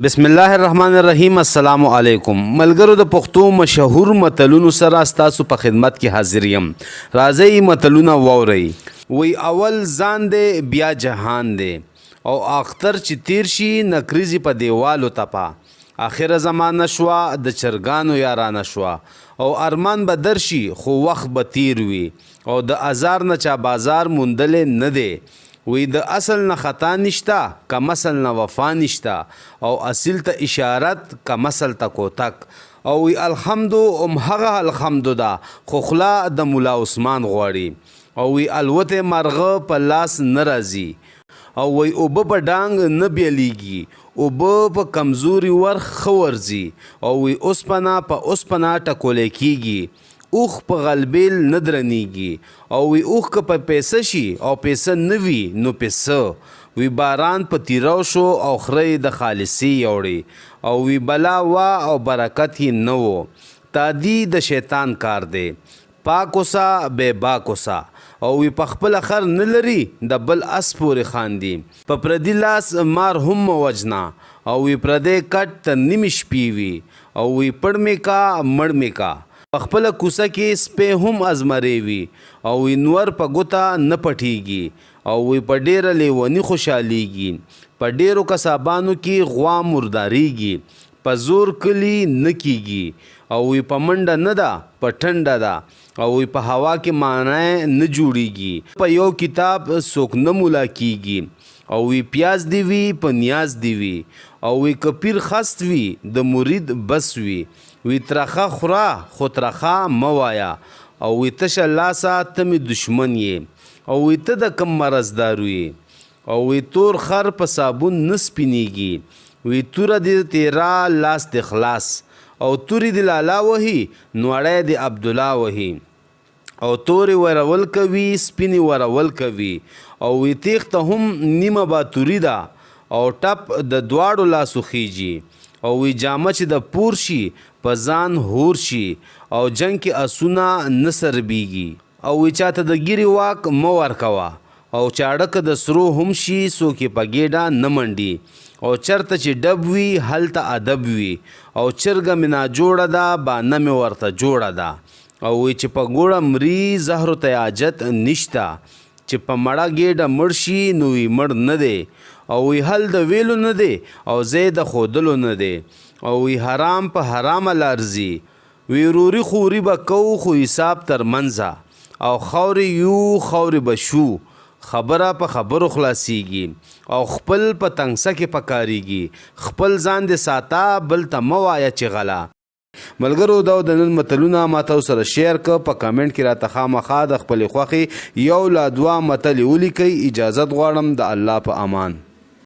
بسم الله الرحمن الرحیم. السلام علیکم ملګرو. د پښتو مشهور متلونو سره ستاسو په خدمت کې حاضر یم. راځئ متلونه واورئ. وی اول ځان دی بیا جهان دی او اختر چې تیر شي نکریزي په دیوالو تپا. آخر زمانه شوا د چرګانو یارانه شوا او ارمان به درشي خو وخت به تیر وي او د ازار نه چا بازار موندلې نه دی. وی د اصل نه خطا نشتا کم اصل نه وفا نشتا او اصل ته اشارت کم اصل ته کوتک. او وی الحمدو هغه الحمدو دا خو خلا د مولا عثمان غواړي. او وی الوته مرغه په لاس نه راځي او وی اوبه په ډانګ نه بیلیږي اوبه په کمزوري ورخ ورځي. او وی اوسپنه په اوسپنه ټکولی کیږي اوخ په غلبیل نه درنیږي. او وی اوخ که په پیسه شي او پیسه نه وي نو پیسه. وی باران په تیرو شو او خری د خالصي یوړي او وی بلا وا او برکت یې نه و. تادی د شیطان کار دی پاک اوسه بے باک اوسه. او وی په خپل خر نه لري د بل اس پورې خاندي. په پردي لاس مار هم وجنا او وی پردی کټ تر نیمې شپې وي. او وی پړ می کا مړ می کا خپل کوسه کې سپې هم ازمرې وي. او وی نور په ګوته نه پټیږي او وی په ډیره لیونی خوشحالیږي. په ډیرو کسابانو کې غوا مرداریږي په زور کلی نه کیږي. او وی په منډه نه ده په ټنډه ده او وی په هوا کې معنی نه جوړیږي. په یو کتاب څوک نه مولا کیږي. او وی پیاز دی وی په نیاز دی وی. او وی کپیر خست وی د مرید بس وی. وی ترخه خورا خو ترخه موایا. او وی تشه لاسا تمی دشمن یې. او وی ته د کم مرضدارو یې. او وی تور خر په صابون نسپینیږي. وی توره دی تیرا لاس دی خلاص او توری دی لالا وهی نوړی دی عبدالله وهی. او تورې ورول کوي سپینې ورول کوي. او وی تیخته هم نیمه با توری ده او ټپ د دواړو لاسو خیجي. او وی جامه چې د پور شي په ځان هور شي او جنگ کې اسونه نه سربیږي. او وی چاته د ګیري واک مه ورکوه او چاړک د سرو هم شي څوک یې په ګیډه نه منډي. او چرته چې ډب وي هلته ادب وي. او چرګه مې ناجوړه ده بانه مې ورته جوړه ده. او وی چې په ګوړه مري زهرو ته حاجت نشته چې په مړه ګیډه مړ شي نو وی مړ نه دی. او وی حل د ویلو نه دی او زی د خودلو نه دی. او وی حرام په حرامه لارځي. وی روري خوري به کو خو حساب تر منځه او خوري یو خوري به شو خبره په خبرو خلاصیږي. او خپل په تنګسه کې پکاريږي. خپل ځان دې ساته بل ته مه وایه چې غلا. ملګرو دا د نن متلونه ما تاسو سره شیر ک په کامنټ کې راته خامخا د خپل خوخي یو لا دوا متل ولیکي. اجازت غواړم د الله په امان.